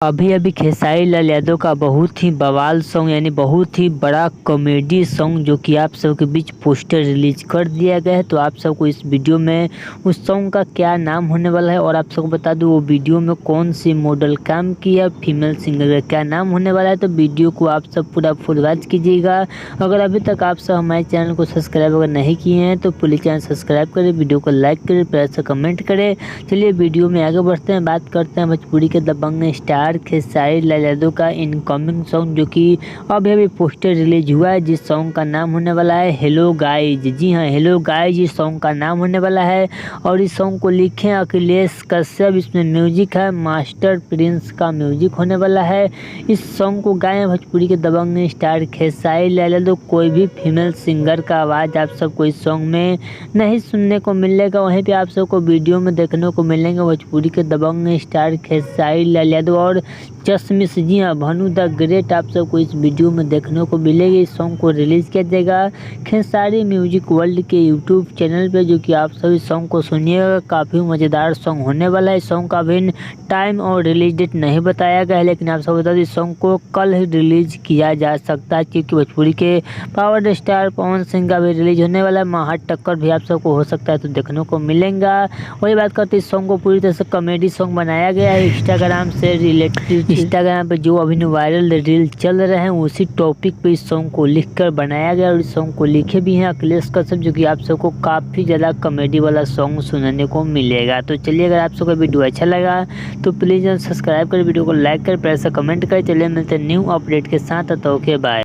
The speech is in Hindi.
अभी अभी खेसारी लाल यादव का बहुत ही बवाल सॉन्ग यानी बहुत ही बड़ा कॉमेडी सॉन्ग जो कि आप सबके बीच पोस्टर रिलीज कर दिया गया है। तो आप सबको इस वीडियो में उस सॉन्ग का क्या नाम होने वाला है और आप सबको बता दूं वो वीडियो में कौन सी मॉडल काम किया, फीमेल सिंगर का क्या नाम होने वाला है। तो वीडियो को आप सब पूरा फुल वॉच कीजिएगा। अगर अभी तक आप सब हमारे चैनल को सब्सक्राइब अगर नहीं किए हैं तो प्लीज़ चैनल सब्सक्राइब करें, वीडियो को लाइक करें, प्यार से कमेंट करें। चलिए वीडियो में आगे बढ़ते हैं, बात करते हैं भोजपुरी के दबंग स्टार खेसारी लाल यादव का इनकमिंग सॉन्ग जो कि अभी अभी पोस्टर रिलीज हुआ है, जिस सॉन्ग का नाम होने वाला है हेलो गाइज। जी हाँ, हेलो गाइज इस सॉन्ग का नाम होने वाला है और इस सॉन्ग को लिखे अखिलेश कश्यप। इसमें म्यूजिक है मास्टर प्रिंस का म्यूजिक होने वाला है। इस सॉन्ग को गाए भोजपुरी के दबंग स्टार खेसारी लाल यादव। कोई भी फीमेल सिंगर का आवाज़ आप सबको इस सॉन्ग में नहीं सुनने को मिलेगा, वहीं पे आप सबको वीडियो में देखने को मिलेंगे भोजपुरी के दबंग स्टार खेसारी लाल यादव और चश्मिश। जी हाँ, भानु द ग्रेट आप सबको इस वीडियो में देखने को मिलेगी। इस सॉन्ग को रिलीज किया जाएगा खेसारी म्यूजिक वर्ल्ड के यूट्यूब चैनल पे, जो कि आप सभी सॉन्ग को सुनिएगा। काफ़ी मज़ेदार सॉन्ग होने वाला है। इस सॉन्ग का अभी टाइम और रिलीज डेट नहीं बताया गया है, लेकिन आप सब बता दें इस सॉन्ग को कल ही रिलीज किया जा सकता है, क्योंकि भोजपुरी के पावर स्टार पवन सिंह का भी रिलीज होने वाला है। महा टक्कर भी आप सबको हो सकता है तो देखने को मिलेगा। वही बात करते हैं, इस सॉन्ग को पूरी तरह से कॉमेडी सॉन्ग बनाया गया है। इंस्टाग्राम से रिलेटेड, इंस्टाग्राम पे जो अभी वायरल रील चल रहे हैं उसी टॉपिक पे इस सॉन्ग को लिखकर बनाया गया और इस सॉन्ग को लिखे भी हैं अखिलेश कश्यप, जो कि आप सबको काफ़ी ज़्यादा कॉमेडी वाला सॉन्ग सुनने को मिलेगा। तो चलिए, अगर आप सबको वीडियो अच्छा लगा तो प्लीज़ सब्सक्राइब करें, वीडियो को लाइक करें, प्यार से कमेंट करें। चलिए मिलते हैं न्यू अपडेट के साथ। तो ओके बाय।